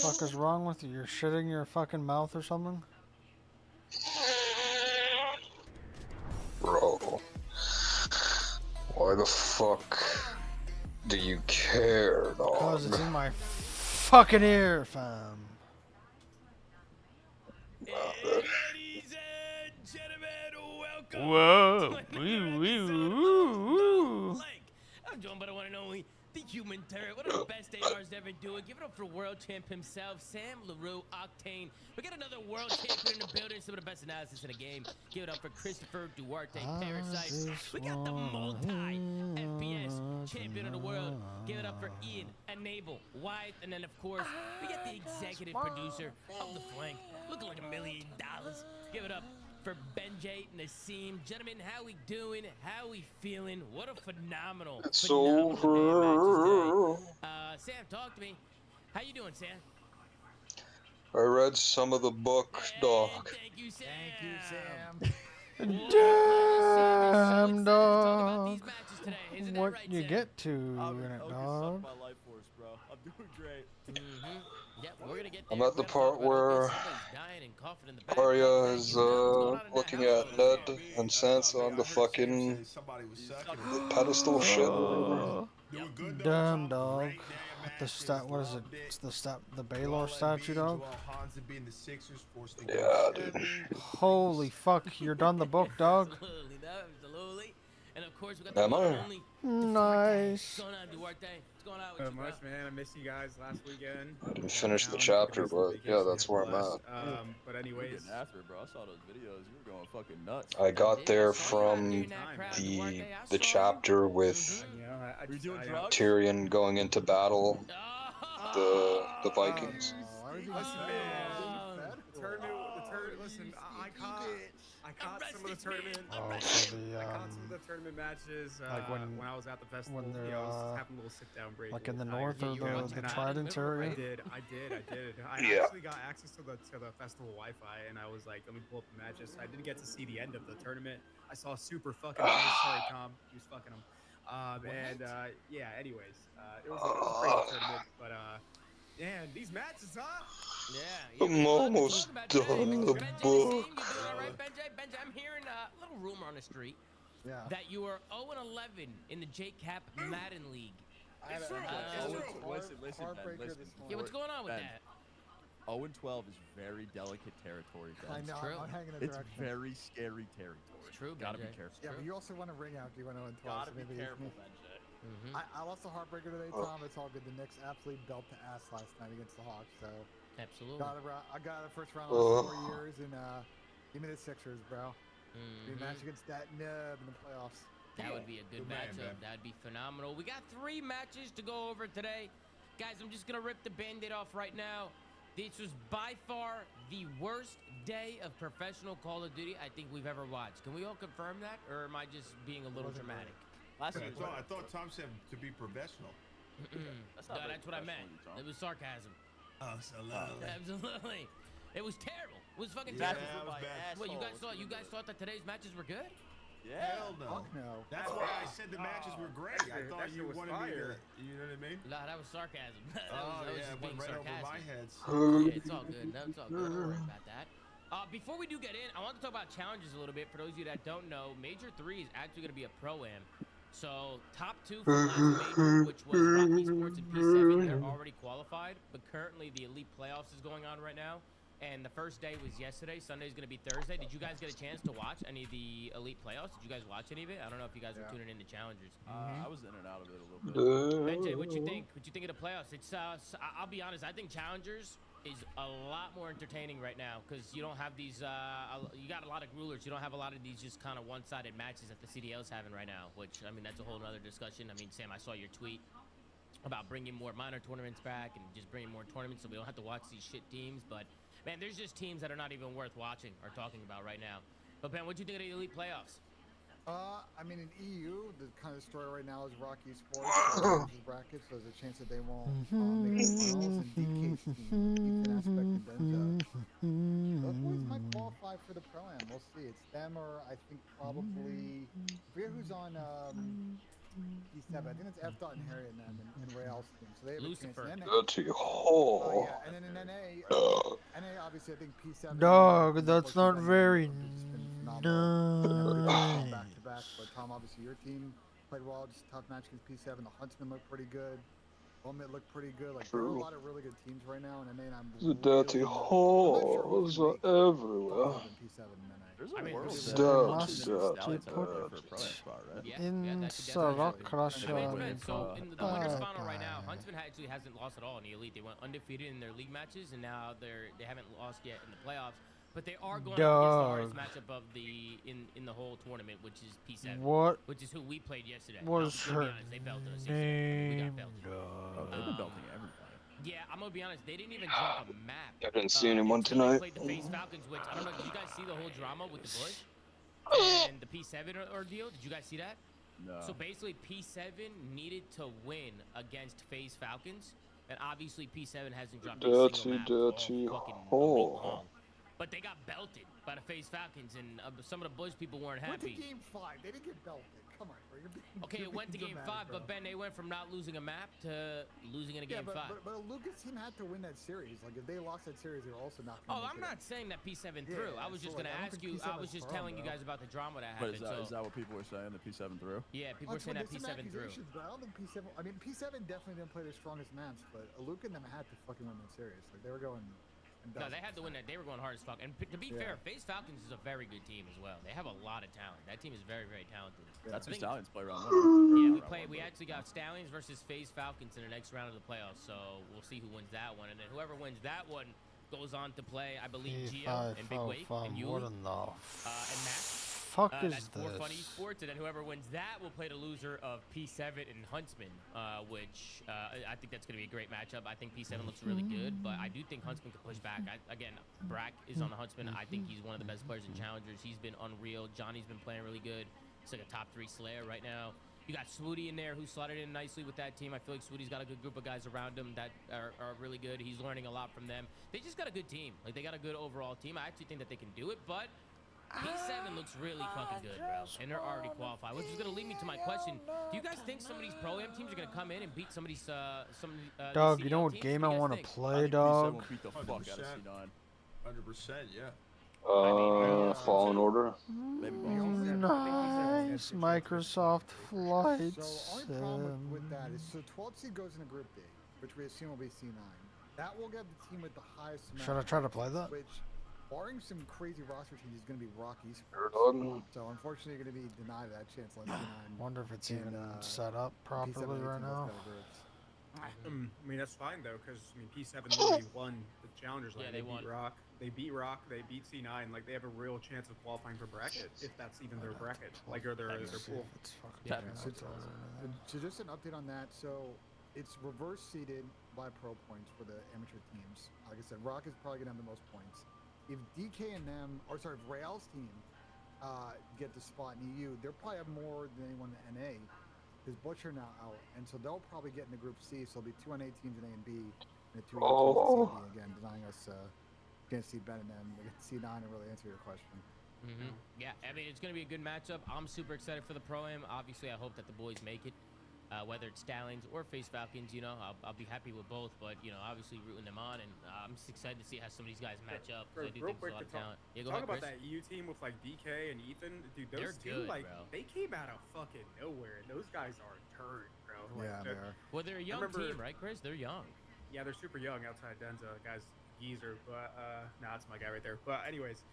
fuck is wrong with you? You're shitting your fucking mouth or something? Bro, why the fuck do you care, dog? Because it's in my fucking ear, fam. Ladies and gentlemen, welcome Whoa. to another episode of The Flank. I'm joined by the one and only, the human turret, one of the best ARs to ever do it. Give it up for world champ himself, Sam LaRue, Octane. We got another world champion in the building, some of the best analysis in the game. Give it up for Christopher Duarte, Parasite. We got the multi-FPS champion of the world. Give it up for Ian, Enable, Wyatt, and then of course, we got the executive producer of The Flank, looking like $1 million. Give it up for Benjay, Nassim. Gentlemen, how we doing? How we feeling? What a phenomenal day of matches today. Sam, talk to me. How you doing, Sam? I read some of the book, dog. Thank you, Sam. Damn, dog. Isn't What right, you Sam? get to in it, dog? my life force, bro. I'm doing great. Yep, we're gonna get I'm there. at the We're gonna part talk about, where okay, somebody's dying and coughing in the back. Arya Hey, is you know what's going on in that looking house at over Ned there? and Sansa on the fucking pedestal shit. Oh, Doing good, though, damn, Tom. dog. Great day of What the matches. stat? What is it? Loved It's the Baylor statue, dog. Being the Sixers, forced to Yeah, go dude. Holy fuck! You're done the book, dog. Absolutely, absolutely. And of course, we got Am the one I? and only Nice. What's going on, Duarte? What's going on with you, bro? much, man. I missed you guys last weekend. I didn't finish the chapter, but yeah, that's where I'm at. But anyways, Getting after it, bro. I saw those videos. You were going fucking nuts. I got there I saw you out from in that crowd, the Duarte. I the saw you. chapter with you know, I Were you just, doing I, drugs? Tyrion going into battle, the Vikings. Listen, man. The tournament. Listen, I caught some of the tournament. Oh, so I caught some of the tournament matches like when I was at the festival. when they're, You know, I was just having a little sit down break. like in the I- north yeah, or you were watching the that. Trident I area. did. I Yeah. actually got access to the festival Wi-Fi, and I was like, let me pull up the matches. I didn't get to see the end of the tournament. I saw super fucking nice. Sorry, Tom. He was fucking him. Yeah. Anyways, it was a great tournament, but man, these matches, huh? Yeah. I'm almost done the book. You doing all right, Benjay? Benjay, I'm hearing a little rumor on the street that you are 0-11 in the J-Cap Madden League. It's true. Listen, Ben, listen. Yeah, what's going on with Ben, that? 0 and 12 is very delicate territory, I Ben. know, true. I'm hanging a It's direction. very scary territory. It's true, Gotta be Benjay. careful. Yeah, but you also want to ring out. You want to 12. Gotta so be maybe careful, Benjay. I lost a heartbreaker today, Tom. It's all good. The Knicks absolutely belt to ass last night against the Hawks. So Absolutely. I got a first round last 4 years, and give me the Sixers, bro. Rematch against that nub in the playoffs. That would be a good matchup. That'd be phenomenal. We got 3 matches to go over today. Guys, I'm just going to rip the Band-Aid off right now. This was by far the worst day of professional Call of Duty I think we've ever watched. Can we all confirm that, or am I just being a little dramatic? Last year, I thought Tom said to be professional. that's No, not very that's what I meant. professional, Tom. It was sarcasm. Oh, so lovely. Absolutely. It was terrible. It was fucking Yeah, terrible. it was bad. What, you guys thought that today's matches were good? Yeah. Hell no. Fuck no. That's why I said the matches were great. I thought that you shit was wanted me fire. to. You know what I mean? No, that was sarcasm. that Oh was yeah, just it being went right over my sarcastic. head. Yeah, it's all good. No, it's all good. Don't worry about that. Before we do get in, I want to talk about challenges a little bit. For those of you that don't know, Major 3 is actually going to be a Pro-Am. So, top 2 from last Major, which was Rocky Sports and P7, they're already qualified. But currently, the Elite Playoffs is going on right now. And the first day was yesterday. Sunday's going to be Thursday. Did you guys get a chance to watch any of the Elite Playoffs? Did you guys watch any of it? I don't know if you guys were tuning in to Challengers. I was in and out of it a little bit. Benjay, what you think? What you think of the playoffs? It's I'll be honest. I think Challengers is a lot more entertaining right now because you don't have these. You got a lot of rulers. You don't have a lot of these just kind of one-sided matches that the CDL's having right now. Which I mean, that's a whole other discussion. I mean, Sam, I saw your tweet about bringing more minor tournaments back and just bringing more tournaments so we don't have to watch these shit teams. But man, there's just teams that are not even worth watching or talking about right now. But Ben, what do you think of the Elite Playoffs? I mean, in EU, the kind of story right now is Rocky Sports brackets. So there's a chance that they won't make the finals. And DK's team, Ethan Aspect and Denza. Those boys might qualify for the Pro-Am. We'll see. It's them or I think probably I forget who's on P7. I think it's FDOT and Harry and them and Real's team. So they have Lucifer. a chance. And Dirty oh hole. yeah, and then in NA, NA obviously I think P7. Dog, and that's Butcher not Gunman very have just been phenomenal. They never get nice. back to back. But Tom, obviously your team played well. Just a tough match against P7. The Huntsman looked pretty good. Omit looked pretty good. Like there are a True. lot of really good teams right now in NA, and I'm The dirty really not holes sure are who can make everywhere. both of them P7 and NA. There's I a mean, world this that is a Huntsman and dirty, Stallions out there for dirty pro spot, right? Yeah, In yeah, that could definitely Sarak happen. Russia. I mean, it With, depends. So in the winners final right now, bye-bye. Huntsman actually hasn't lost at all in the elite. They went undefeated in their league matches, and now they haven't lost yet in the playoffs. But they are going up against the hardest Dog. matchup of the in the whole tournament, which is P7, What which is who we played yesterday. was I'm gonna be her honest, they belted us yesterday. We name? got belted. Oh, they've been belting everybody. Yeah, I'm gonna be honest. They didn't even drop a map. I didn't see anyone until they tonight. played the FaZe Falcons, which I don't know. Did you guys see the whole drama with the Bush and the P7 ordeal? Did you guys see that? No. So basically, P7 needed to win against FaZe Falcons, and obviously P7 hasn't dropped a Dirty, single map dirty all fucking hole. week long. But they got belted by the FaZe Falcons, and some of the Bush people weren't Went to happy. game 5. They didn't get belted. Come on, bro. Okay, it went to game 5, but Ben, they went from not losing a map to losing in a game 5. But a Lucas team had to win that series. Like if they lost that series, they were also not. Oh, I'm not saying that P7 threw. I was just gonna ask you. I was just telling you guys about the drama that But happened. is that what people were saying? The P7 through? Yeah, people were saying that P7 threw. But I don't think P7. I mean, P7 definitely didn't play their strongest match, but Luke and them had to fucking win that series. Like they were going. No, they had to win that. They were going hard as fuck. And to be fair, FaZe Falcons is a very good team as well. They have a lot of talent. That team is very, very talented. That's I who think- Stallions play around. Yeah, we actually got Stallions versus FaZe Falcons in the next round of the playoffs. So we'll see who wins that one. And then whoever wins that one goes on to play, I believe, Gio and Big Wake and Yuli What in the and Max. fuck That's is for Fun this? Esports, and then whoever wins that will play the loser of P7 and Huntsman, which I think that's going to be a great matchup. I think P7 looks really good, but I do think Huntsman can push back. Again, Brack is on the Huntsman. I think he's one of the best players in Challengers. He's been unreal. Johnny's been playing really good. He's like a top 3 Slayer right now. You got SWTOR in there who slotted in nicely with that team. I feel like SWTOR's got a good group of guys around him that are really good. He's learning a lot from them. They just got a good team. Like, they got a good overall team. I actually think that they can do it, but P7 looks really fucking good, bro. And they're already qualified, which is going to lead me to my question. Do you guys think some of these Pro-Am teams are going to come in and beat some of these Dog, these you know CDL what teams? game What I do you want guys to think? play, P7 dog? will beat the fuck out of 100%. C9. 100%, yeah. Fallen Order. Maybe Nice Microsoft Flight So only problem Sim. with that is 12th seed goes into Group D, which we assume will be C9. That will get the team with the highest amount. Should I try to play that? Which, barring some crazy roster changes, is going to be Rock Sure, Esports. dog. So unfortunately, you're going to be denied that chance on C9. Wonder if it's And, even set P7 up and properly 18 right both now. got groups. I mean, that's fine though, because I mean, P7 literally won the Challengers. Like, Yeah, they won. beat Rock. They beat Rock. They beat C9. Like they have a real chance of qualifying for bracket, if that's even their bracket, like or their pool. It's fucking Yeah. So just an update on that. So it's reverse seeded by pro points for the amateur teams. Like I said, Rock is probably gonna have the most points. If DK and them, or sorry, if Real's team get the spot in EU, they'll probably have more than anyone in NA. Because Butcher now out, and so they'll probably get into Group C. So it'll be 2 NA teams in A and B, and 2 EU teams in C and D again, denying us against C Ben and them against C9 to really answer your question. Yeah, I mean, it's going to be a good matchup. I'm super excited for the Pro-Am. Obviously, I hope that the boys make it. Whether it's Stallions or FaZe Falcons, you know, I'll be happy with both. But, you know, obviously rooting them on. And I'm just excited to see how some of these guys match up. 'Cause I do Real think there's a quick lot of to talent. Yeah, go Talk ahead, about Chris. that EU team with like DK and Ethan, dude. Those They're two, good, like, bro. they came out of fucking nowhere. Those guys are a turd, bro. Like, Yeah, they are. Well, they're a young remember- team, right, Chris? They're young. Yeah, they're super young outside Denza. Guys, geezer, but nah, that's my guy right there. But anyways,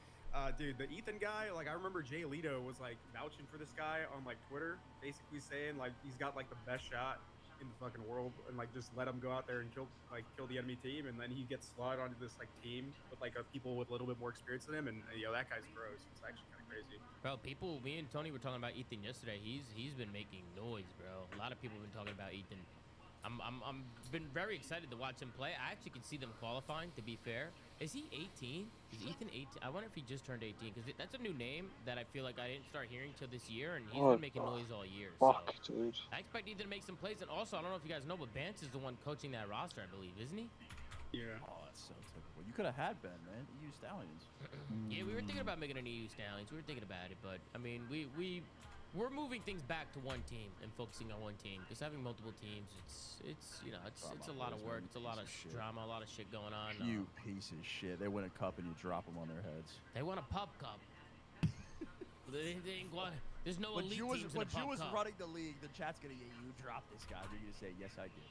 dude, the Ethan guy, like I remember Jay Lito was like vouching for this guy on like Twitter, basically saying like he's got like the best shot in the fucking world, and like just let him go out there and kill the enemy team, and then he gets slotted onto this like team with like people with a little bit more experience than him, and you know that guy's gross. It's actually kind of crazy. Bro, me and Tony were talking about Ethan yesterday. He's been making noise, bro. A lot of people have been talking about Ethan. I'm been very excited to watch him play. I actually can see them qualifying, to be fair. Is he 18? Is Ethan 18? I wonder if he just turned 18, because that's a new name that I feel like I didn't start hearing till this year, and he's What been making the noise all year. Fuck, So dude. I expect Ethan to make some plays. And also, I don't know if you guys know, but Bance is the one coaching that roster, I believe, isn't he? Yeah. Oh, that's so typical. You could have had Ben, man. EU Stallions. Yeah, we were thinking about making an EU Stallions. We were thinking about it, but I mean, we we're moving things back to one team and focusing on one team. Because having multiple teams, it's you know, it's a lot of work. It's a lot of drama, a lot of shit going on. You piece of shit. They win a cup and you drop them on their heads. They won a pub cup. they ain't going. There's no elite teams in a pub When you was cup. running the league, the chat's gonna get you drop this guy. They're gonna say, yes, I did.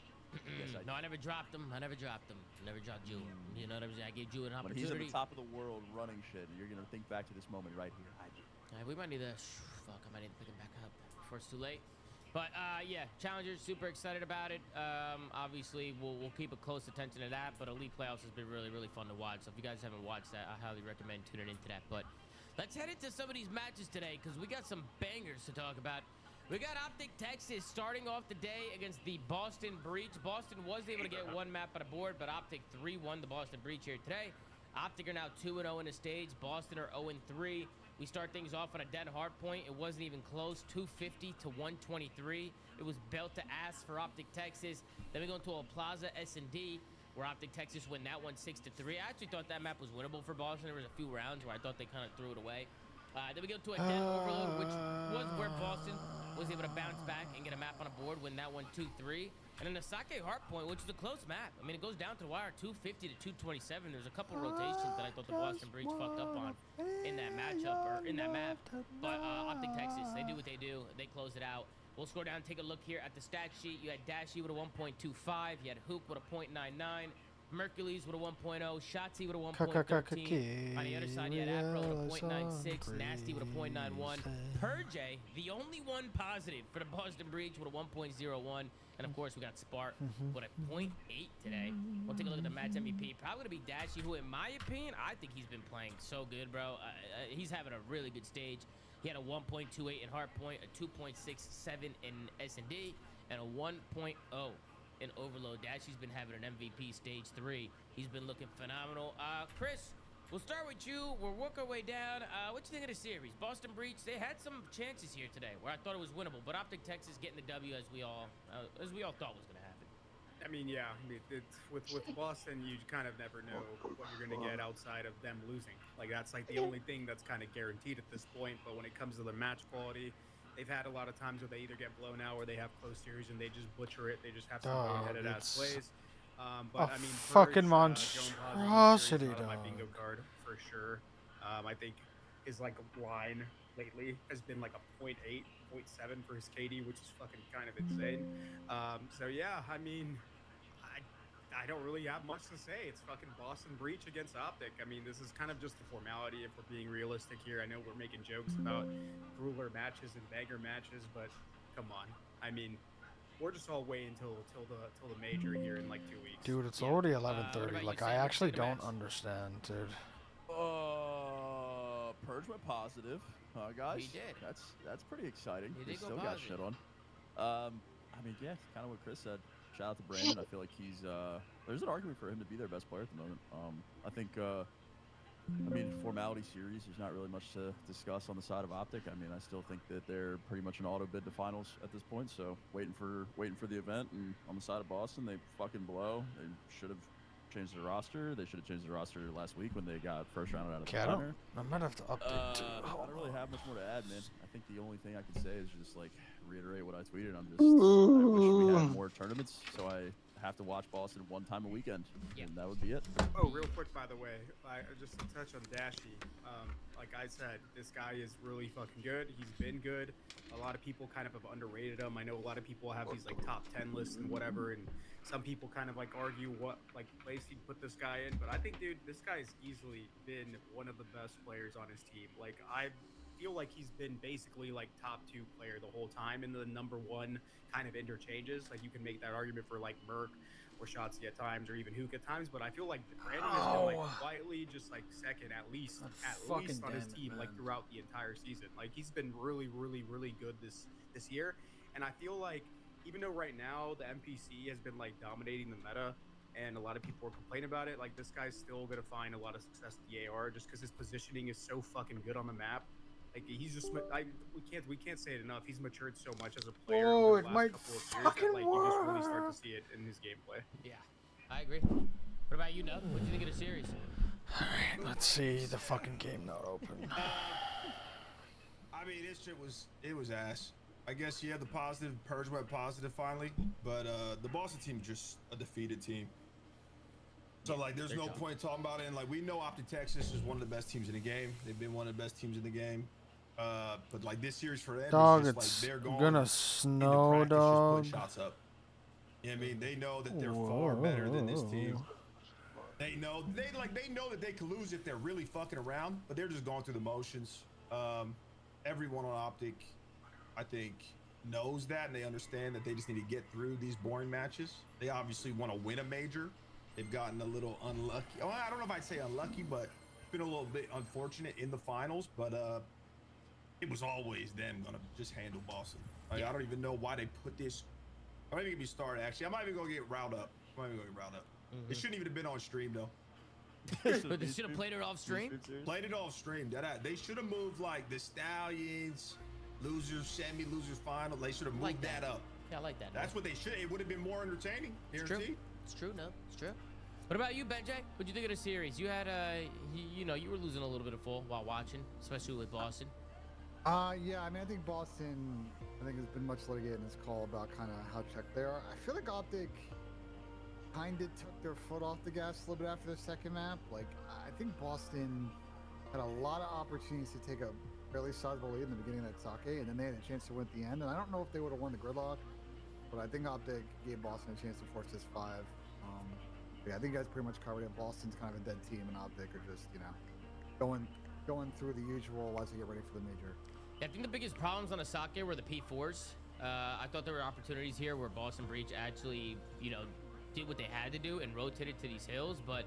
Yes, I did. No, I never dropped him. I never dropped him. Never dropped Jew. You know what I'm saying? I gave Jew an When he's opportunity. at the top of the world running shit, you're gonna think back to this moment right here. I did. We might need to. Fuck, I might need to pick him back up before it's too late. But yeah, Challengers, super excited about it. Obviously, we'll keep a close attention to that. But Elite Playoffs has been really, really fun to watch. So if you guys haven't watched that, I highly recommend tuning into that. But let's head into some of these matches today because we got some bangers to talk about. We got Optic Texas starting off the day against the Boston Breach. Boston was able to get one map on the board, but Optic 3-1 the Boston Breach here today. Optic are now 2-0 in the stage. Boston are 0-3. We start things off on a dead hard point. It wasn't even close, 250 to 123. It was belt to ass for Optic Texas. Then we go into a Plaza S&D where Optic Texas win that one 6-3. I actually thought that map was winnable for Boston. There was a few rounds where I thought they kind of threw it away. Then we go to a dead overload, which was where Boston was able to bounce back and get a map on a board, win that one 2-3. And then the Sake Hardpoint, which is a close map. I mean, it goes down to the wire, 250 to 227. There's a couple rotations that I thought the Boston Breach fucked up on in that matchup or in that map. But Optic Texas, they do what they do. They close it out. We'll scroll down and take a look here at the stat sheet. You had Dashy with a 1.25. You had Hook with a 0.99. Mercules with a 1.0, Shotzi with a 1.13. On the other side, you had Afro with a 0.96, Nasty with a 0.91. Purge, the only one positive for the Boston Breach with a 1.01. And of course, we got Spark with a 0.8 today. We'll take a look at the match MVP. Probably going to be Dashy, who, in my opinion, I think he's been playing so good, bro. He's having a really good stage. He had a 1.28 in Hardpoint, a 2.67 in S&D, and a 1.0 in Overload. Dashy's been having an MVP stage 3. He's been looking phenomenal. Chris, we'll start with you. We'll work our way down. What you think of the series? Boston Breach, they had some chances here today where I thought it was winnable, but Optic Texas getting the W as we all thought was going to happen. I mean, yeah, with Boston, you kind of never know what you're going to get outside of them losing. Like, that's like the only thing that's kind of guaranteed at this point. But when it comes to the match quality, they've had a lot of times where they either get blown out or they have close series and they just butcher it. They just have some boneheaded ass plays. But I mean, fucking Joan monstrosity, Pazzi, my dog. bingo card for sure. I think his like line lately has been like a 0.8, 0.7 for his KD, which is fucking kind of insane. So yeah, I mean, I don't really have much to say. It's fucking Boston Breach against Optic. I mean, this is kind of just a formality if we're being realistic here. I know we're making jokes about ruler matches and banger matches, but come on. I mean, we're just all waiting till the major here in like 2 weeks. Dude, it's already 11:30. about Like, you, I Sam? actually What's the don't match? understand, dude. Purge went positive, guys. He did. That's pretty exciting. He did go still got positive. shit on. I mean, yeah, kind of what Chris said. Shout out to Brandon. I feel like he's there's an argument for him to be their best player at the moment. I think I mean, formality series, there's not really much to discuss on the side of Optic. I mean, I still think that they're pretty much an auto bid to finals at this point. So waiting for the event. And on the side of Boston, they fucking blow. They should have changed their roster. They should have changed their roster last week when they got first round out of the Okay, final. I might have to update too. I don't really have much more to add, man. I think the only thing I can say is just like reiterate what I tweeted. I wish we had more tournaments, so I have to watch Boston one time a weekend, and that would be it. Oh, real quick, by the way, just to touch on Dashy. Like I said, this guy is really fucking good. He's been good. A lot of people kind of have underrated him. I know a lot of people have these like top 10 lists and whatever, and some people kind of like argue what like place he'd put this guy in. But I think, dude, this guy's easily been one of the best players on his team. Like, I feel like he's been basically like top 2 player the whole time in the number 1 kind of interchanges. Like, you can make that argument for like Merc or Shotzi at times, or even Hook at times, but I feel like Brandon has been like quietly just like second at least on his team, like throughout the entire season. Like, he's been really good this year, and I feel like even though right now the MPC has been like dominating the meta and a lot of people are complaining about it, like this guy's still gonna find a lot of success at the AR just because his positioning is so fucking good on the map. Like, he's just we can't say it enough. He's matured so much as a player over the last couple of years that like you just really start to see it in his gameplay. Yeah, I agree. What about you, Nub? What do you think of the series? Alright, let's see the fucking game not open. I mean, it was ass. I guess the positive purge went positive finally, but the Boston team just a defeated team. So like, there's no point talking about it. And like, we know Optic Texas is one of the best teams in the game. They've been one of the best teams in the game. But like this series for them, Dog, is just it's like they're going gonna into snow, practice, dog. just putting shots up. You know what I mean? They know that they're far better than this team. They know that they can lose if they're really fucking around, but they're just going through the motions. Everyone on Optic, I think, knows that, and they understand that they just need to get through these boring matches. They obviously want to win a major. They've gotten a little unlucky. Well, I don't know if I'd say unlucky, but been a little bit unfortunate in the finals. But it was always them gonna just handle Boston. Like, I don't even know why they put this. I'm not even gonna be started. Actually, I'm not even gonna get riled up. It shouldn't even have been on stream though. But they should have played it off stream. Played it off stream. They should have moved like the Stallions, losers, semi-losers final. They should have moved Like that that. up. Yeah, I like that. That's what they should. It would have been more entertaining. It's true. Guaranteed. It's true. No, it's true. What about you, Benjay? What'd you think of the series? You had you were losing a little bit of full while watching, especially with Boston. Yeah, I mean, I think Boston, has been much litigated in this call about kind of how checked they are. I feel like Optic kind of took their foot off the gas a little bit after the second map. Like, I think Boston had a lot of opportunities to take a fairly sizable lead in the beginning of that sake, and then they had a chance to win at the end. And I don't know if they would have won the gridlock, but I think Optic gave Boston a chance to force this 5. Yeah, I think you guys pretty much covered it. Boston's kind of a dead team, and Optic are just, going through the usual as they get ready for the major. Yeah, I think the biggest problems on the sake were the P4s. I thought there were opportunities here where Boston Breach actually, did what they had to do and rotated to these hills, but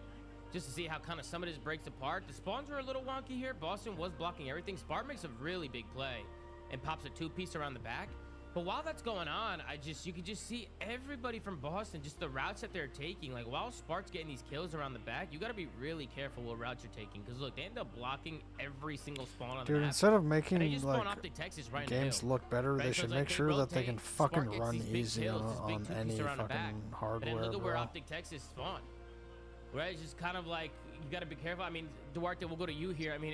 just to see how kind of some of this breaks apart. The spawns were a little wonky here. Boston was blocking everything. Spark makes a really big play and pops a 2-piece around the back. But while that's going on, you can just see everybody from Boston, just the routes that they're taking. Like, while Spark's getting these kills around the back, you got to be really careful what routes you're taking. Because, look, they end up blocking every single spawn on the Dude, map. instead of And making they just spawn like off the Texas right games in the hill. look better, they Right, so should it's like make they sure that they rotate, can Spark fucking gets run these big easy kills, on, this big on 2-piece any around the back. fucking But hardware, then look at where bro. Optic Texas spawn. Right? It's just kind of like, you got to be careful. I mean, Duarte, we'll go to you here. I mean,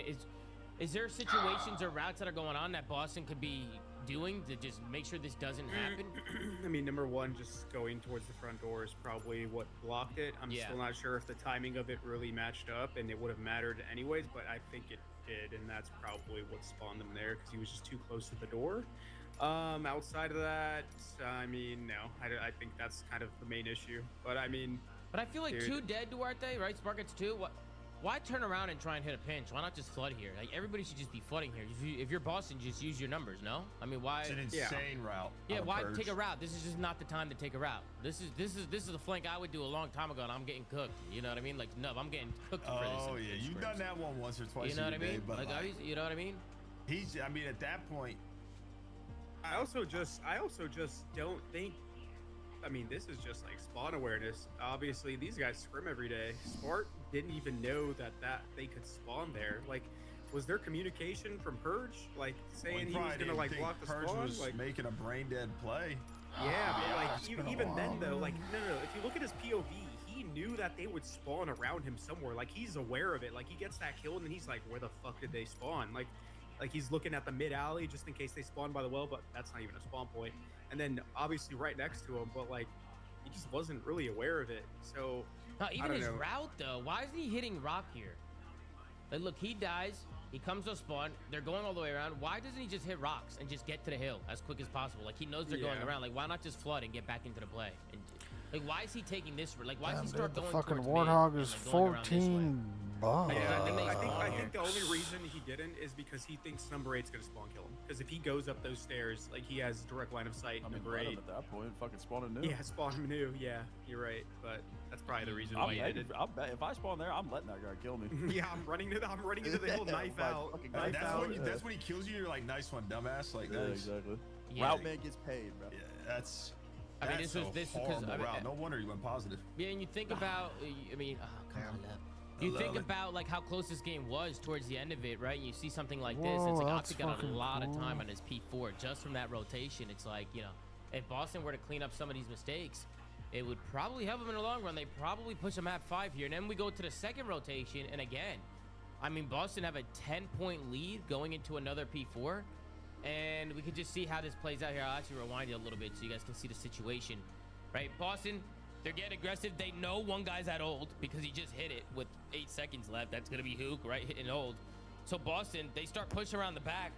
is there situations or routes that are going on that Boston could be doing to just make sure this doesn't happen? I mean, number one, just going towards the front door is probably what blocked it. I'm still not sure if the timing of it really matched up, and it would have mattered anyways, but I think it did, and that's probably what spawned them there, because he was just too close to the door. Outside of that, I mean, no. I think that's kind of the main issue. But I mean... But I feel like 2 dead, Duarte, right? Spark gets 2. Why turn around and try and hit a pinch? Why not just flood here? Like, everybody should just be flooding here. If you're Boston, just use your numbers, no? I mean, why? It's an insane route. Yeah, why take a route? This is just not the time to take a route. This is the flank I would do a long time ago, and I'm getting cooked. You know what I mean? Like, no, I'm getting cooked for this. Oh yeah, you've done that one once or twice. You know what I in your day, mean? but Like, you know what I mean? I mean, at that point, I also just don't think. I mean, this is just like spawn awareness. Obviously, these guys scrim every day. Spark didn't even know that they could spawn there. Like, was there communication from Purge, like saying he was gonna like block the Purge spawn? was Like, making a brain dead play. yeah, but like it's been a even then while. though, like no. If you look at his POV, he knew that they would spawn around him somewhere. Like, he's aware of it. Like, he gets that kill and then he's like, where the fuck did they spawn? Like he's looking at the mid alley just in case they spawn by the well, but that's not even a spawn point. And then obviously right next to him, but like he just wasn't really aware of it. So Even his route though, why isn't he hitting rock here? Like, look, he dies, he comes to a spawn, they're going all the way around. Why doesn't he just hit rocks and just get to the hill as quick as possible? Like, he knows they're going around. Like, why not just flood and get back into the play? And like, why is he taking this? Like, why does he start the going fucking towards Warthog mid is and, like, going around this way? 14 bucks. I think the only reason he didn't is because he thinks number 8's gonna spawn kill him. Because if he goes up those stairs, like, he has direct line of sight. I mean, Number 8 at that point, fucking spawn a new. Yeah, spawn him new. Yeah, you're right. But that's probably the reason why he did it. I'll bet if I spawn there, I'm letting that guy kill me. Yeah, I'm running into the hill, knife out. Fucking That's knife out. that's when he kills you. You're like, nice one, dumbass. Like, Yeah, that's, exactly. Yeah. Route man gets paid, bro. yeah, that's. I mean, That's this was a this because horrible I mean, route. No wonder you went positive. yeah, and you think about, I mean, come on, love. You love think it. about like how close this game was towards the end of it, right? And you see something like this, Whoa, it's like that's Optic got a fucking lot of cool. time on his P4 just from that rotation. It's like, if Boston were to clean up some of these mistakes, it would probably help them in the long run. They probably push them at 5 here, and then we go to the second rotation, and again, I mean, Boston have a 10-point lead going into another P4. and we can just see how this plays out here. I'll actually rewind it a little bit so you guys can see the situation. Right, Boston, they're getting aggressive. They know one guy's at ult because he just hit it with 8 seconds left. That's gonna be Hook, right, hitting ult. So Boston, they start pushing around the back.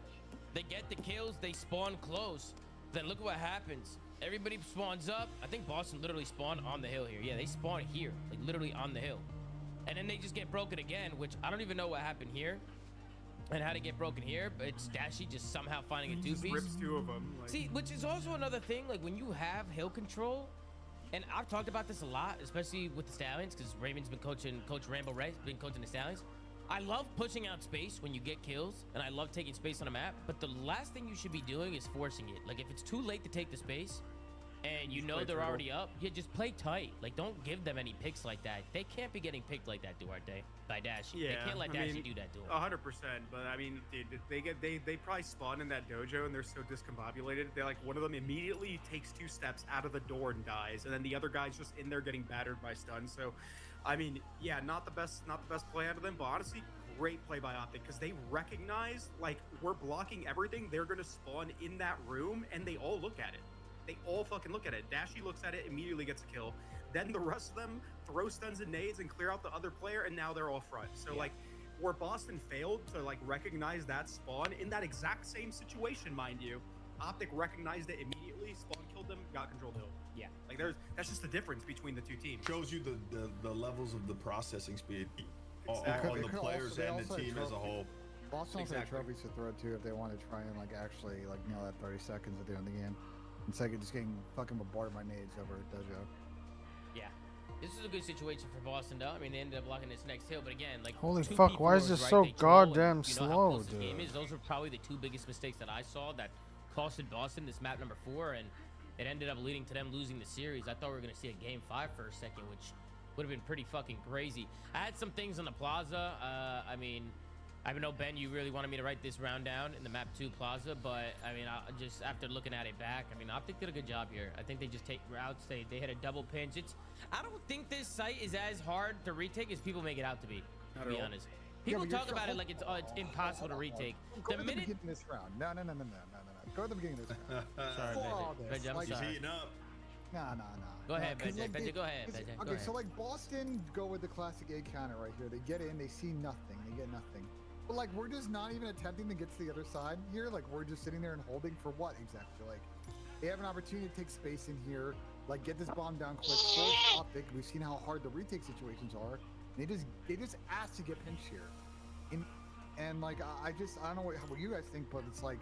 They get the kills. They spawn close. Then look at what happens. Everybody spawns up. I think Boston literally spawned on the hill here. Yeah, they spawn here, like literally on the hill. And then they just get broken again, which I don't even know what happened here and how to get broken here, but it's Dashy just somehow finding a two-piece. Rips 2 of them. Like. See, which is also another thing, like when you have hill control, and I've talked about this a lot, especially with the Stallions, because Raven's been coaching, Coach Rambo Ray's been coaching the Stallions. I love pushing out space when you get kills, and I love taking space on a map, but the last thing you should be doing is forcing it. Like, if it's too late to take the space, and you know they're already up, yeah, just play tight. Like, don't give them any picks like that. They can't be getting picked like that, Duarte, by Dashy. Yeah, they can't let Dashy do that to them. 100%. But I mean, dude, they probably spawn in that dojo and they're so discombobulated. They like one of them immediately takes 2 steps out of the door and dies, and then the other guy's just in there getting battered by stun. So, I mean, yeah, not the best play out of them, but honestly, great play by Optic because they recognize like we're blocking everything. They're gonna spawn in that room, and they all look at it. They all fucking look at it. Dashy looks at it, immediately gets a kill. Then the rest of them throw stuns and nades and clear out the other player, and now they're all front. So like, where Boston failed to like recognize that spawn in that exact same situation, mind you, Optic recognized it immediately, spawn killed them, got controlled hill. Yeah, like that's just the difference between the two teams. Shows you the levels of the processing speed Exactly. on the players and the team as a whole. Boston also had trophies to throw too if they want to try and like actually like nail that 30 seconds at the end of the game. Instead of just getting fucking bombarded by nades over at Dojo. Yeah. This is a good situation for Boston, though. I mean, they ended up blocking this next hill, but again, like, Holy two fuck, people why is was this right, so they troll, and goddamn you know how slow, close the game dude? is. Those were probably the 2 biggest mistakes that I saw that costed Boston this map number 4, and it ended up leading to them losing the series. I thought we were going to see a game 5 for a second, which would have been pretty fucking crazy. I had some things on the plaza. I mean, I know, Ben, you really wanted me to write this round down in the map 2 plaza, but I mean, just after looking at it back, I mean, Optic did a good job here. I think they just take routes. They had a double pinch. I don't think this site is as hard to retake as people make it out to be honest. People talk about it like it's impossible to retake. Go to the beginning of this round. No. Go to the beginning of this round. Sorry, Benji, I'm like, sorry. He's heating up. Nah. Go ahead, Because, Benji. like, Benji, go ahead. Benji, go Okay, ahead. so like Boston go with the classic A counter right here. They get in, they see nothing, they get nothing. But like we're just not even attempting to get to the other side here. Like we're just sitting there and holding for what exactly? Like they have an opportunity to take space in here, like get this bomb down quick. Force Optic. We've seen how hard the retake situations are. They just ask to get pinched here. And like I don't know what you guys think, but it's like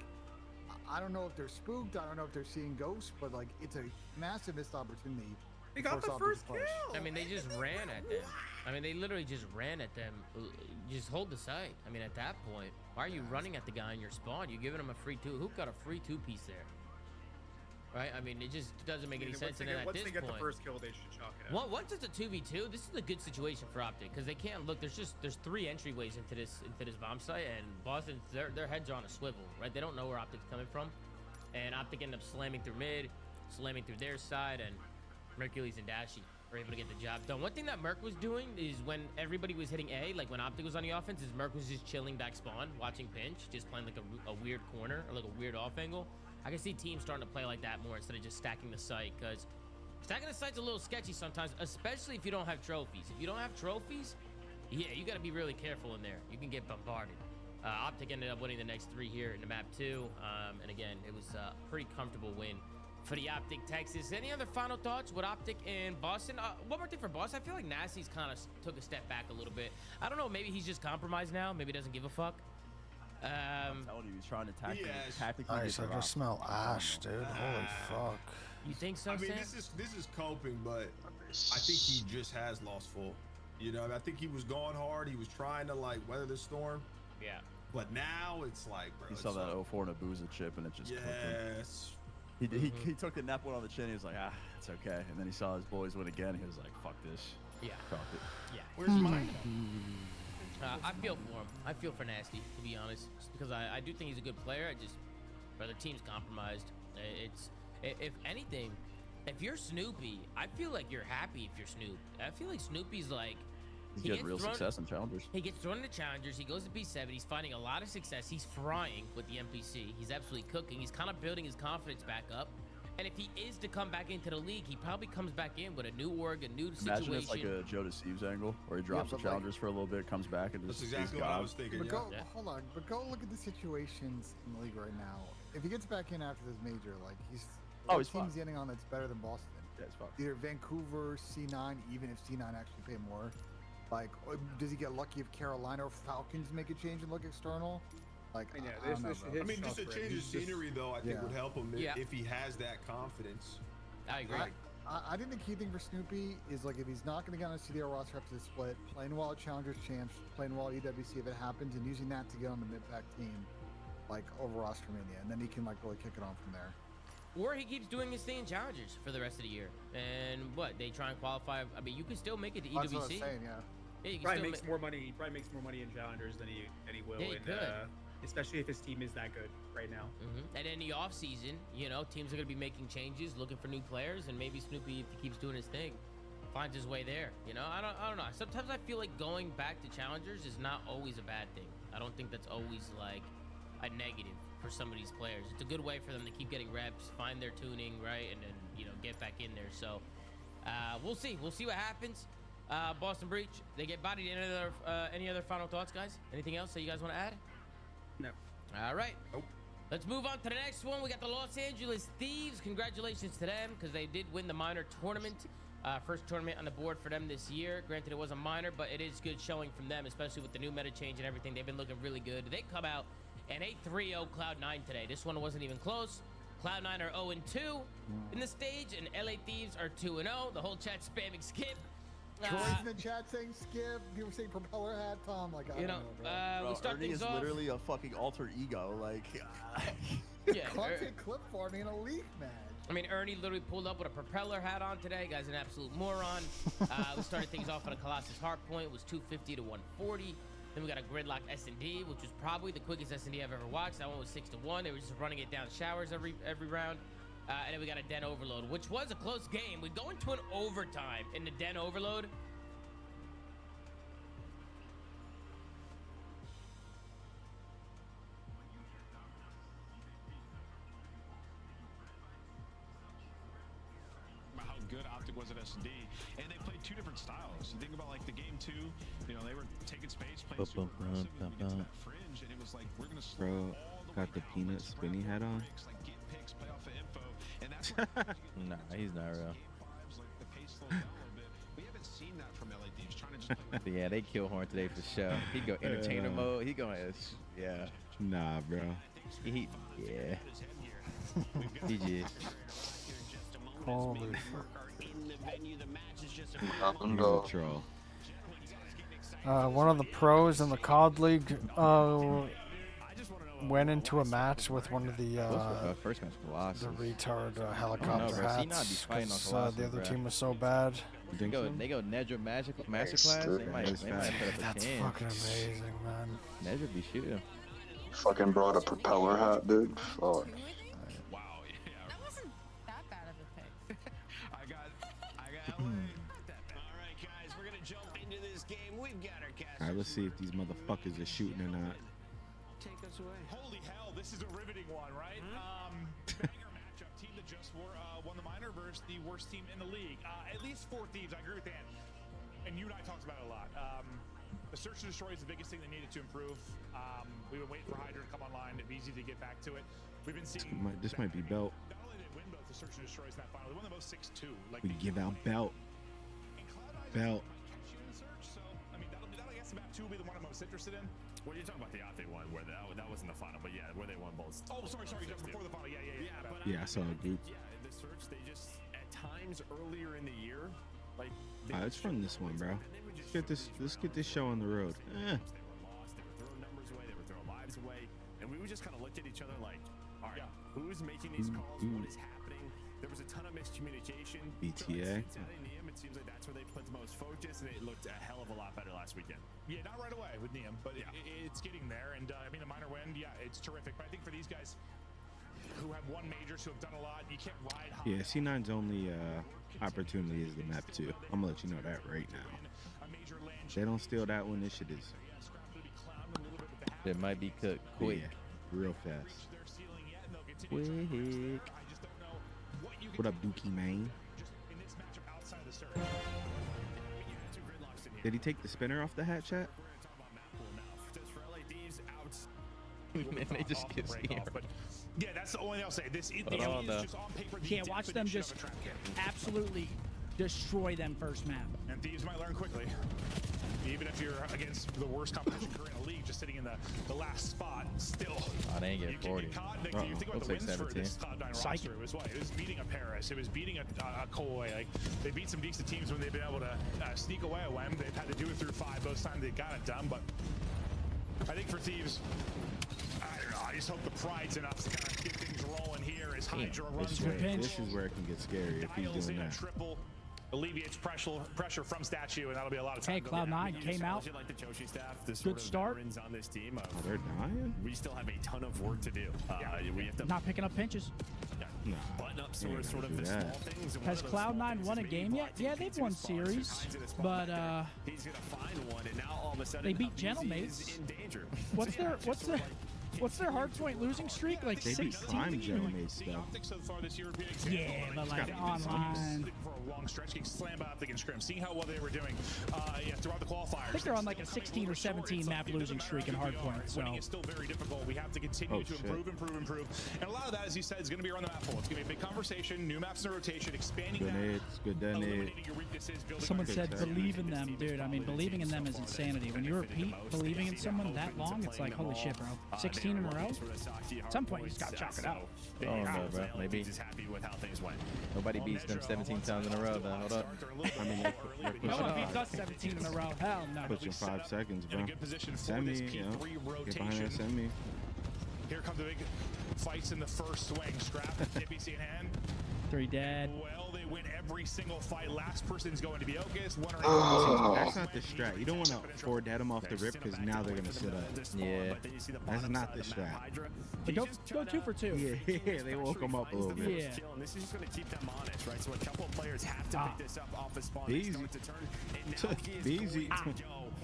I don't know if they're spooked. I don't know if they're seeing ghosts, but like it's a massive missed opportunity. They got the first kill. I mean, they just ran at them. I mean, they literally just ran at them. Just hold the site. I mean, at that point, why are you running at the guy in your spawn? You're giving him a free 2. Who got a free 2-piece there? Right? I mean, it just doesn't make any sense. And then at this point, once they get the first kill, they should chalk it up. Once it's a 2v2, this is a good situation for Optic because they can't look. There's 3 entryways into this bomb site, and Boston, their heads are on a swivel, right? They don't know where Optic's coming from, and Optic ended up slamming through mid, slamming through their side, and Mercules and Dashy were able to get the job done. One thing that Merc was doing is when everybody was hitting A, like when Optic was on the offense, is Merc was just chilling back spawn, watching pinch, just playing like a weird corner or like a weird off angle. I can see teams starting to play like that more instead of just stacking the site, because stacking the site's a little sketchy sometimes, especially if you don't have trophies. If you don't have trophies, yeah, you got to be really careful in there. You can get bombarded. Optic ended up winning the next 3 here in the map 2, and again, it was a pretty comfortable win for the Optic Texas. Any other final thoughts with Optic and Boston? One more thing for Boston. I feel like Nasty's kind of took a step back a little bit. I don't know. Maybe he's just compromised now. Maybe he doesn't give a fuck. I'm telling you, he's trying to tactically Nice, get I just smell ash, dude. Holy fuck. You think so, I mean, Sam? this is coping, but I think he just has lost full. You know, I think he was going hard. He was trying to like weather the storm. Yeah. But now it's like, bro. He saw that 04 Nabuza chip and it just cooked him. Yes. He took the nap one on the chin. He was like, it's okay. And then he saw his boys win again. He was like, fuck this. Yeah. Fuck it. Yeah. Where's mine? I feel for him. I feel for Nasty, to be honest, just because I do think he's a good player. But the team's compromised. If anything, if you're Snoopy, I feel like you're happy if you're Snoop. I feel like Snoopy's like, He's He getting gets real thrown- success in challengers. He gets thrown into challengers. He goes to B7. He's finding a lot of success. He's frying with the NPC. He's absolutely cooking. He's kind of building his confidence back up. And if he is to come back into the league, he probably comes back in with a new org, a new situation. Imagine it's like a Joe Deceives angle, where he drops the but like- challengers for a little bit, comes back, and That's just exactly is what I God. was thinking. But Yeah. go, Yeah. hold on. But go look at the situations in the league right now. If he gets back in after this major, like he's Oh, he's team's fine. getting on that's better than Boston. Yeah, it's fucked. Either Vancouver, C9, even if C9 actually pay more. Like, does he get lucky if Carolina or Falcons make a change and look external? Like, I mean, yeah, I don't know, this bro. hit- I mean, just a Suffering. change of He's just- scenery, though, I think Yeah. would help him Yeah. if he has that confidence. I agree. I think the key thing for Snoopy is like if he's not going to get on a CDL roster after the split, playing well at Challengers Champs, playing well at EWC if it happens, and using that to get on the mid-pack team, like over Austromania, and then he can like really kick it on from there. Or he keeps doing his thing in challengers for the rest of the year. And what? They try and qualify. I mean, you can still make it to That's what I was EWC. saying, yeah. Yeah, you can Probably still makes more money. He probably makes more money in challengers than he will Yeah, he in could. especially if his team is that good right now. And in the off season, you know, teams are going to be making changes, looking for new players, and maybe Snoopy, if he keeps doing his thing, finds his way there. You know, I don't know. Sometimes I feel like going back to challengers is not always a bad thing. I don't think that's always like a negative for some of these players. It's a good way for them to keep getting reps, find their tuning, right, and then get back in there. So we'll see. We'll see what happens. Boston Breach, they get bodied. Any other final thoughts, guys? Anything else that you guys want to add? No. All right. Nope. Let's move on to the next one. We got the Los Angeles Thieves. Congratulations to them because they did win the minor tournament. First tournament on the board for them this year. Granted, it was a minor, but it is good showing from them, especially with the new meta change and everything. They've been looking really good. They come out and 8-3-0 Cloud9 today. This one wasn't even close. Cloud9 are 0-2 in the stage, and LA Thieves are 2-0. The whole chat spamming skip. Troy's in the chat saying skip. People saying propeller hat. Tom, like, I don't know, bro. we start Ernie things is off. literally a fucking alter ego. Like, Yeah, Content clip for me in a league match. I mean, Ernie literally pulled up with a propeller hat on today. Guy's an absolute moron. We started things off on a Colossus Heart Point. It was 250 to 140. Then we got a Gridlock S&D, which was probably the quickest S&D I've ever watched. That one was 6-1. They were just running it down showers every round. And then we got a Den Overload, which was a close game. We go into an overtime in the Den Overload. How good Optic was at S&D, and they played two different styles. You think about like the game two, they were taking space, playing super aggressive, and we get to that fringe, and it was like we're gonna slow Bro, all the got way the down, peanut play spinny hat on. breaks, like get picks, play off of info, and that's where Nah, he's not real. game fives, like the pace slowed down a little bit. We haven't seen that from LA Thieves, trying to just play with Yeah, they kill Horn today for sure. He go entertainer mode. He going, yeah. Nah, bro. Yeah. He just. Holy And, He's a troll. One of the pros in the COD League went into a match with one of the First match, Colossus. retard helicopter bro. C9 be hats fighting on because Colossus, the other bro. team was so bad. They go Nedra Masterclass. They might That's put up a That's 10. fucking amazing, man. Nedra be shooting. fucking brought a propeller hat, dude. Fuck. wow, yeah. That wasn't that bad of a pick. I got LA. Not that bad. All right, guys, we're gonna jump into this game. We've got our cast. Alright, let's see if these motherfuckers are shooting or not. Take us away. Holy hell, this is a riveting one, right? Banger matchup. Team that just won the minor versus the worst team in the league. At least 4 Thieves. I agree with Dan. And you and I talked about it a lot. The search and destroy is the biggest thing that needed to improve. We've been waiting for Hydra to come online. It'd be easy to get back to it. We've been seeing This might be belt. not only did they win both the search and destroys in that final, they won them both 6-2. Like We give out belt. Belt. catch you in search. So I mean, that'll I guess map 2 will be the one I'm most interested in. Well, you're talking about the Optic one where that wasn't the final, but yeah, where they won both. Oh, sorry, before the final. Yeah. But Yeah, I saw a group. Yeah, the search, they just at times earlier in the year, like. Alright, let's run this one, bro. Let's get this show on the road. They were lost. They were throwing numbers away. They were throwing lives away, and we just kind of looked at each other like, all right, who's making these calls? What is happening? There was a ton of miscommunication. BTA. Cincinnati Neum, it seems like that's where they put the most focus, and it looked a hell of a lot better last weekend. Yeah, not right away with Neum, but it's getting there. And I mean, the minor win, yeah, it's terrific. But I think for these guys who have won majors, who have done a lot, you can't ride high. Yeah, C9's only opportunity is the map 2. I'm gonna let you know that right now. A major land They don't steal that one. This shit is. It might be cooked quick. Yeah, real fast. Quick. What up, Dookie man? Did he take the spinner off the hat, chat? Man, they just get scared. Yeah, that's the only thing I'll say. This is just on paper. Yeah, watch them just absolutely destroy them first map. And thieves might learn quickly. Even if you're against the worst competition crew in the league, just sitting in the last spot, still. Oh, they ain't getting 40. You think about the wins for this Cloud9 roster. It was what? It was beating a Paris. It was beating a Koi. Like, they beat some decent teams when they've been able to sneak away a WEM. They've had to do it through 5 those times they got it done. But I think for Thieves, I don't know. I just hope the pride's enough to kind of get things rolling here as Hydra runs. This is where it can get scary if he's doing that. Triple alleviates pressure from Statue, and that'll be a lot of time. Hey, Cloud9 came out. Like the Joshi staff, the Good start. On this team. They're dying. We still have a ton of work to do. We have to not picking up pinches. Button up sort of the small things. Has Cloud9 won a game yet? Yeah, they've won series, but he's gonna find one, and now all of a sudden they beat Gentlemates. In danger. What's their hardpoint losing streak? Like they 16? Beat Prime Gentlemates though. Yeah, but like online. For a long stretch, getting slammed out against Scrim. Seeing how well they were doing throughout the qualifiers. I think they're on like a 16 or 17 map losing streak in hardpoint. So winning is still very difficult. We have to continue to improve. And a lot of that, as you said, is going to be around the map pool. It's going to be a big conversation, new maps in rotation, expanding eliminating your weaknesses. Someone said believe in them, dude. I mean, believing in them is insanity. When you repeat believing in someone that long, it's like, holy shit, bro. 16 in a row? At some point, you just got to chalk it out. Oh, no, bro. Maybe. Nobody beats them 17 times in a row, though. Hold up. I mean, no one beats us 17 in a row. Hell no. Pushing 5 seconds, bro. Send me, get behind there, send me. Here come the big fights in the first swing. Scrap, DPC in hand. 3 dead. Well, they win every single fight. Last person's going to be Ocus. That's not the strat. You don't want to 4 dead them off the rip because now they're going to sit up. Yeah. That's not the strat. But go 2 for 2. Yeah, they woke them up a little bit. Yeah. This is going to keep them honest, right? So a couple of players have to pick this up off the spawn. Easy. Easy.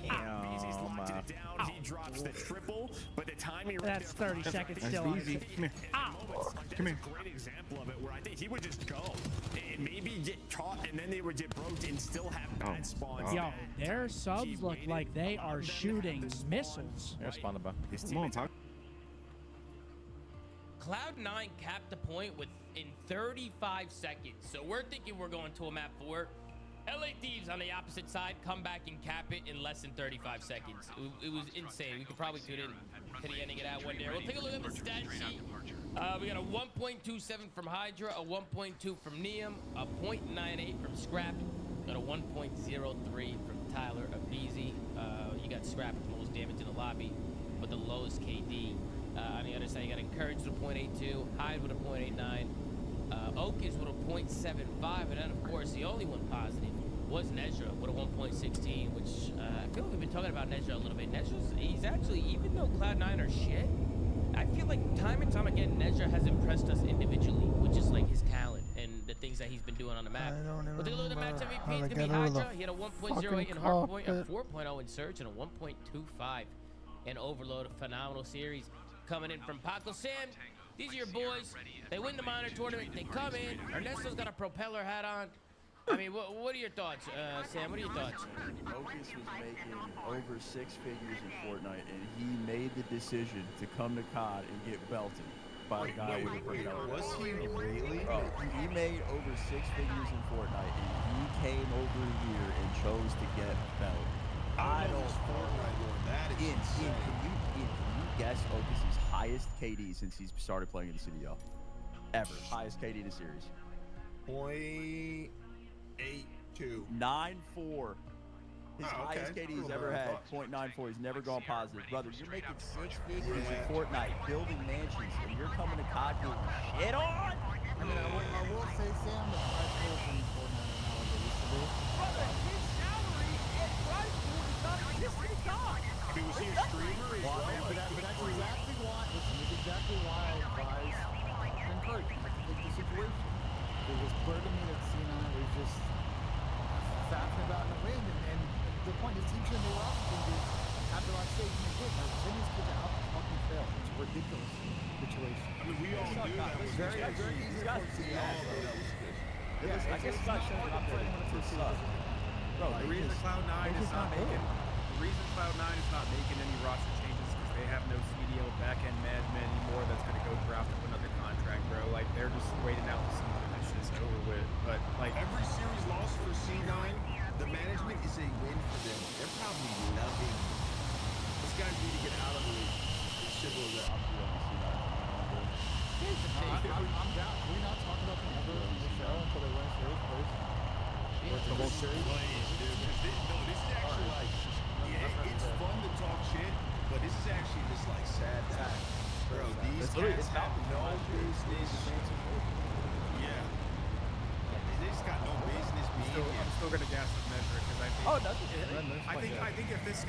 Beezy's locked it down. He drops the triple, but the time he that's 30 seconds still. Easy. Come here. Come here. That's a great example of it where I think he would just go and maybe get caught, and then they would get broke and still have bad spawns. Yo, their subs look like they are shooting missiles. They're spawned above. Come on, talk. Cloud9 capped the point in 35 seconds. So we're thinking we're going to a map 4. LA Thieves on the opposite side come back and cap it in less than 35 seconds. It was insane. We could probably tune in to the ending of that one there. We'll take a look at the stat sheet. We got a 1.27 from Hydra, a 1.2 from Neum, a 0.98 from Scrap, got a 1.03 from Tyler Abizi. You got Scrap with the most damage in the lobby, but the lowest KD. On the other side, you got Encourage with a 0.82, Hyde with a 0.89, Ocus with a 0.75, and then, of course, the only one positive was Nezra with a 1.16, which I feel like we've been talking about Nezra a little bit. He's actually, even though Cloud9 are shit, I feel like time and time again, Nezra has impressed us individually with just like his talent and the things that he's been doing on the map. But take a look at the match MVP. It's going to be Hydra. He had a 1.08 in Hardpoint, a 4.0 in Surge, and a 1.25 in Overload. A phenomenal series coming in from Paco Sam. These are your boys. They win the minor tournament. They come in. Ernesto's got a propeller hat on. I mean, what are your thoughts, Sam? What are your thoughts? Ocus was making over 6 figures in Fortnite, and he made the decision to come to COD and get belted by a guy with a propeller. Was he really? Oh, he made over 6 figures in Fortnite, and he came over here and chose to get belted. I don't. That is insane. Can you guess Ocus's highest KD since he's started playing in the CDL? Ever. Highest KD in the series. 0.82. 9.4. His highest KD he's ever had, 0.94. He's never gone positive. Brother, you're making 6 figures in Fortnite, building mansions, and you're coming to COD getting shit on? I mean, I will say, Sam, the price pool in Fortnite now is what it used to be. Brother, his salary at price pool is not existing in COD. I mean, was he a streamer as well? But that's exactly why. Listen, it's exactly why I advise Encourage to take the situation. It was clear to me that C9 was just faffing about in the wind, and the point is teams should make roster changes after last season. Jimmy's kids out fucking fail. It's a ridiculous situation. I mean, we all knew that was very, very easy to foresee. I guess it's not showing up there to suck. Bro, the reason Cloud9 is not making any roster changes is because they have no CDL back-end management anymore that's going to go draft up another contract, bro. Like, they're just waiting out to see when this shit's over with. But, like, every series loss for C9, the management is a win for them. They're probably loving these guys need to get out of the league. This shit will get up to C9. I'm down. Can we not talk about them ever in the show until they win a series, please? What's the whole series? Please, dude. No, this is actually like, yeah, it's fun to talk shit, but this is actually just like sad that, bro, these guys have no business. Yeah. They just got no business being here. I'm still gonna gas the measure because I think. Oh, that's I think if this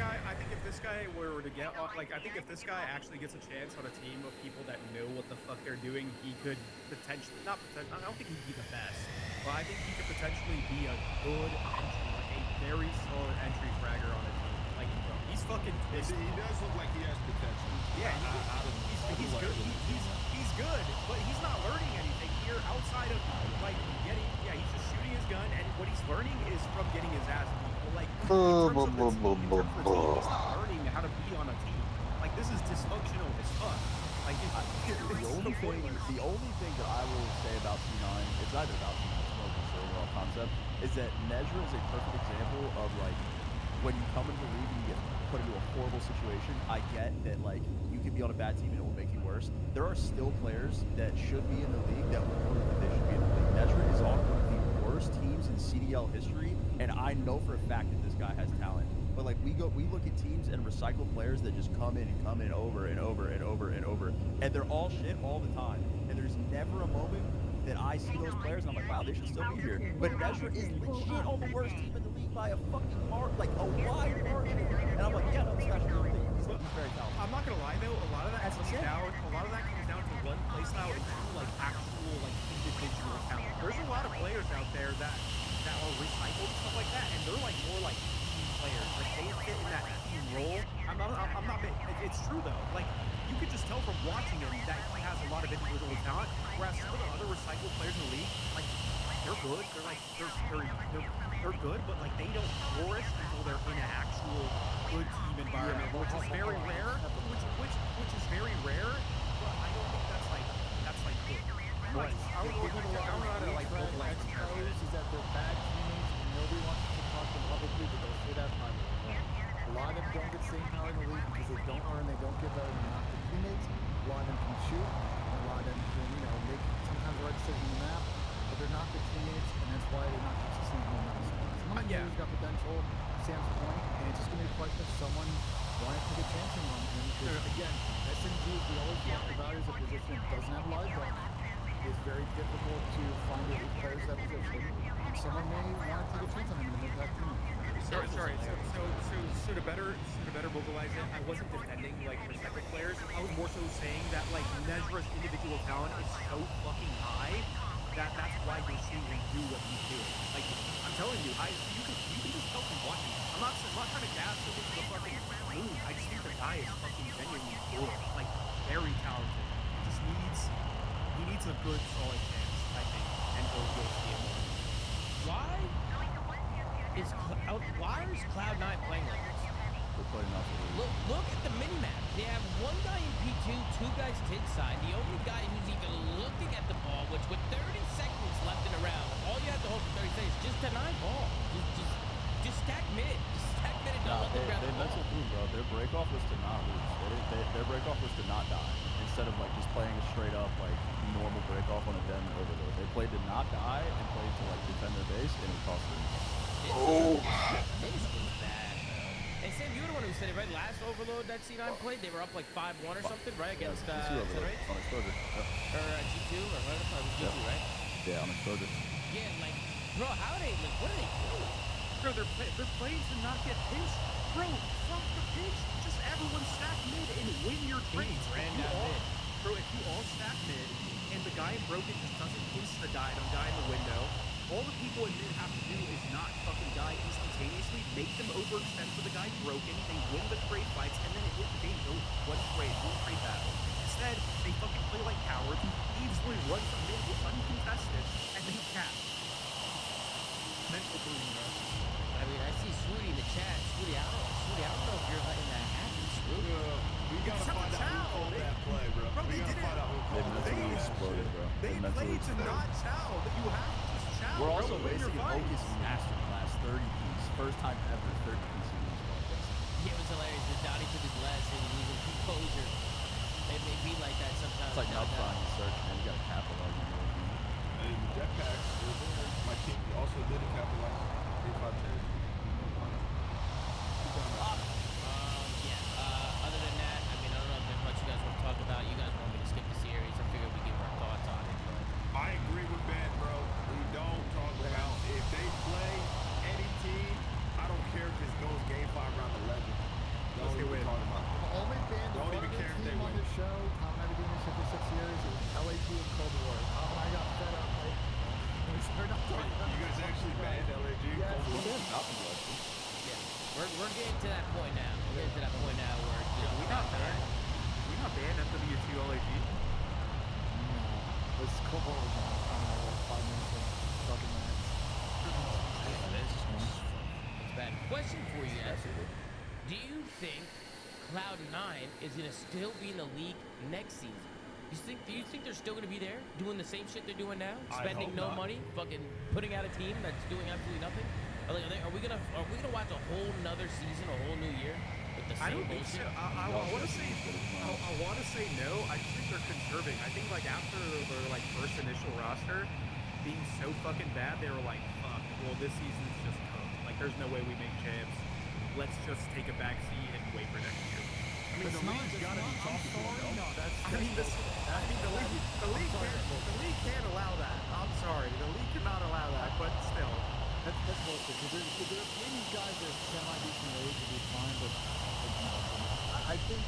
guy were to get like, I think if this guy actually gets a chance on a team of people that know what the fuck they're doing, he could potentially I don't think he'd be the best, but I think he could potentially be a good entry, like a very solid entry fragger on a team. Like, bro, he's fucking. He does look like he has potential. Yeah, he's good. He's good, but he's not learning anything here outside of like getting. Yeah, he's just shooting his gun, and what he's learning is from getting his ass beat. But like, in terms of the team, he's not learning how to be on a team. Like, this is dysfunctional as fuck. Like, the only thing that I will say about C9, it's either about C9 or just the overall concept, is that Nezra is a perfect example of like when you come into the league and you get put into a horrible situation. I get that like you can be on a bad team and it will make you worse. There are still players that should be in the league that will prove that they should be in the league. Nezra is on one of the worst teams in CDL history, and I know for a fact that this guy has talent. But like we look at teams and recycle players that just come in over and over and over and over, and they're all shit all the time. And there's never a moment that I see those players and I'm like, wow, they should still be here. But Nezra is legit on the worst team in the league by a fucking mark, like a wide margin. And I'm like, yeah, no, this guy's really big. He's very talented. I'm not gonna lie though, a lot of that comes down to one play style and two like actual like individual talent. There's a lot of players out there that are recycled and stuff like that, and they're like more like team players. Like they fit in that team role. I'm not. It's true though. Like you could just tell from watching him that he has a lot of individual talent. Whereas some of the other recycled players in the league, like they're good. They're like they're good, but like they don't flourish until they're in an actual good team environment, which is very rare. Which is very rare. But I don't think that's like good. But I don't know how to like vocalize it. Is that they're bad teammates and nobody wants to talk to them publicly, but they'll say that privately. A lot of them don't get staying power in the league because they don't earn, they don't get better than not good teammates. A lot of them can shoot, and a lot of them can, make sometimes the right decision in the map, but they're not good teammates, and that's why they're not consistent in the map. Some of them got potential, Sam's point, and it's just going to be a question of someone wanting to take a chance on them. And again, SMG, we always want the values of position that doesn't have live depth. It's very difficult to find elite players that position. Someone may want to take a chance on him and make that team. Sorry. So to better vocalize it, I wasn't defending like recycled players. I was more so saying that like Nezra's individual talent is so fucking high that that's why you're seeing him do what he's doing. Like I'm telling you, you can just tell from watching. I'm not trying to gas him into the fucking moon. I just think the guy is fucking genuinely good, like very talented. He needs a good solid chance, I think, and you'll see it more. Why is Cloud9 playing like this? They're playing off the league. Look at the mini-map. They have one guy in P2, two guys to inside. The only guy who's even looking at the ball, which with 30 seconds left in a round, all you have to hold for 30 seconds, just deny ball. Just stack mid. Just stack mid and don't let them grab the ball. They mentioned bro. Their breakoff was to not lose. Their breakoff was to not die. Instead of like just playing a straight up like normal breakoff on a den overload. They played to not die and played to like defend their base, and it cost them. This was bad, bro. And Sam, you were the one who said it, right? Last overload that C9 played, they were up like 5-1 or something, right? Against Federates? On Exposure. Or G2, or whatever. It was G2, right? Yeah, on Exposure. Yeah, like, bro, how are they, like, what are they doing? Bro, they're playing to not get pinched. Bro, fuck the pinch. Just everyone stack mid and win your trades. Bro, if you all stack mid and the guy in broken just doesn't insta-die on guy in the window, All the people in mid have to do is not fucking die instantaneously, make them overextend for the guy broken, they win the trade fights, and then the game's over. One trade battle. Instead, they fucking play like cowards, easily run from mid uncontested, and they cap. Mental boom, bro. I mean, I see Swooty in the chat. Swooty, I don't know if you're letting that happen, Swooty. We gotta find out who called that play, bro. We gotta find out who called that play. Exploded, bro. They played to not chow, but you have to just chow. We're also bro, racing a Focus Masterclass 30 piece. First time ever 30 piece in these games. Yeah, it was hilarious. The Donnie took his last and he was in composure. It may be like that sometimes. It's like not trying to search, man. You gotta capitalize on your team. And the jetpacks were there. My team also did capitalize. 35-10. Other than that, I mean, I don't know if there's much you guys want to talk about. You guys want me to skip the series? I figured we give our thoughts on it. But I agree with Ben, bro. We don't talk about if they play any team. I don't care if this goes game 5 round 11. Don't even talk about it. The only band Don't even care if they team on win. the show, Tom and I have been doing this for 6 years, it was LAD and Cold War. Tom and I got fed up. Like, we're not talking about You guys actually banned LAG? Yeah, we're getting to that point now. We're getting to that point now where we not banned FW2 LAG? No. This Cold War was on 5 minutes of fucking max. It's bad. Question for you guys. Do you think Cloud9 is going to still be in the league next season? Do you think they're still going to be there doing the same shit they're doing now? Spending no money, fucking putting out a team that's doing absolutely nothing? Are we gonna watch a whole nother season, a whole new year with the same I don't think bullshit? so. I want to say no. I just think they're conserving. I think like after their like first initial roster being so fucking bad, they were like, fuck. Well, this season's just cooked. Like, there's no way we make champs. Let's just take a back seat and wait for next year. I mean, the league's gotta be talking about it. No, the league can't allow that. I'm sorry, the league cannot allow that. But still, that's bullshit. Because maybe these guys are semi-decent age to be fine, but I think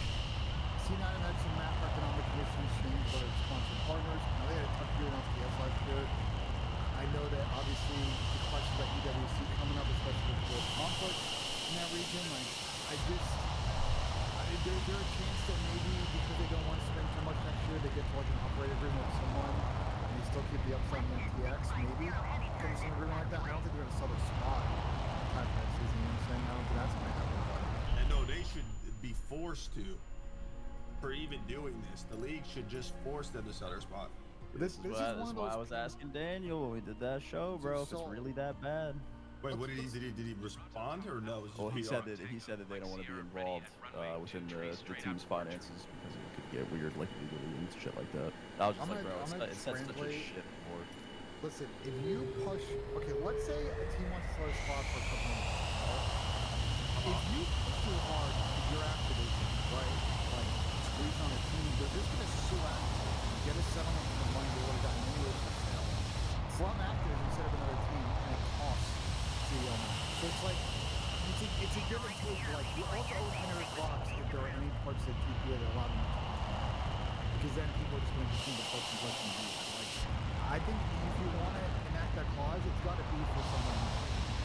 C9 had some macroeconomic conditions change, whether it's sponsored partners. They had a tough year once the last year. I know that obviously the questions at UWC coming up, especially with the conflict in that region, like there's a chance that maybe because they don't want to spend too much next year, they get to like an operator agreement with someone and they still keep the upside in MTX, maybe come to some agreement like that. I don't think they're gonna sell their spot next season, you know what I'm saying? I don't think that's gonna happen. And no, they should be forced to for even doing this. The league should just force them to sell their spot. This is why I was asking Daniel when we did that show, bro, if it's really that bad. Wait, what did he respond or no? Well, he said that they don't want to be involved within the team's finances because it could get weird, like legally and shit like that. I was just like, bro, it sets such a shit for. Listen, if you push, okay, let's say a team wants to sell a spot for a couple of months, right? If you push too hard, your activation, right? Like squeeze on a team, they're just gonna sue Activision, get a settlement for the money they would have gotten anyway for sale from Activision instead of another team, and it costs CEO money. So it's like it's a different take. Like you also owe Henry Fox if there are any parts of TPA that allow them to talk about, because then people are just going to continue to post and post and do that. Like I think if you want to enact that clause, it's got to be for someone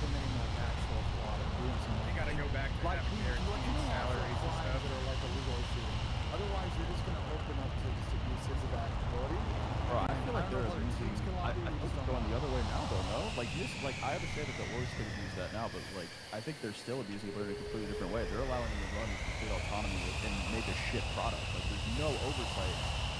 committing like actual fraud or doing something. They got to go back to like having guaranteed salaries and stuff that are like a legal issue. Otherwise, you're just going to open up to just abuses of actability. Bro, I feel like they're abusing. I think it's going the other way now, though. No, like I understand that the Orgs could abuse that now, but like I think they're still abusing it, but in a completely different way. They're allowing them to run in complete autonomy and make a shit product. Like there's no oversight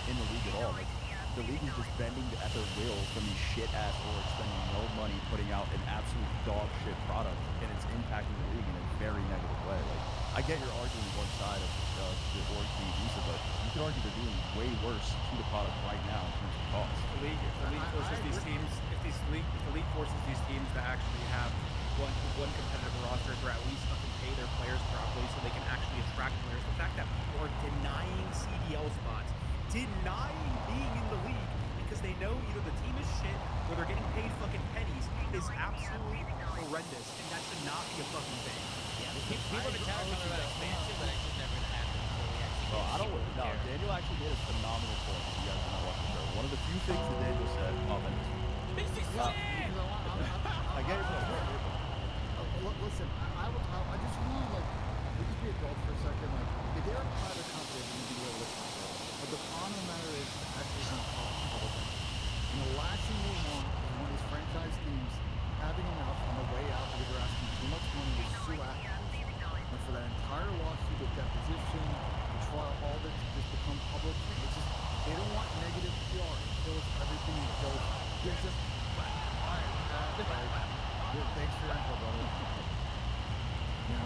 in the league at all. Like the league is just bending at their will from these shit ass Orgs spending no money putting out an absolute dog shit product, and it's impacting the league in a very negative way. Like I get you're arguing one side of the Orgs being abusive, but you could argue they're doing way worse to the product right now in terms of cost. If the league forces these teams, if the league forces these teams to actually have one competitive roster, or at least fucking pay their players properly so they can actually attract players. The fact that people are denying CDL spots, denying being in the league because they know either the team is shit or they're getting paid fucking pennies is absolutely horrendous, and that should not be a fucking thing. Yeah, people are talking about expansion, but it's just never gonna happen until we actually. Bro, I don't know. Daniel actually made a phenomenal point. You guys are not watching the show. One of the few things that Daniel said. Oh, man. I get your point. Listen, I just really like, we just be adults for a second. Like, if they're a private company, they need to be able to talk about it. But the bottom of the matter is, actually going to talk to public. And the last thing we want is one of these franchise teams having enough on the way out because they're asking too much money to sue athletes. And for that entire lawsuit, the deposition, the trial, all that to just become public, it's just, they don't want negative PR. It kills everything. It kills business. All right. Thanks for your info, brother.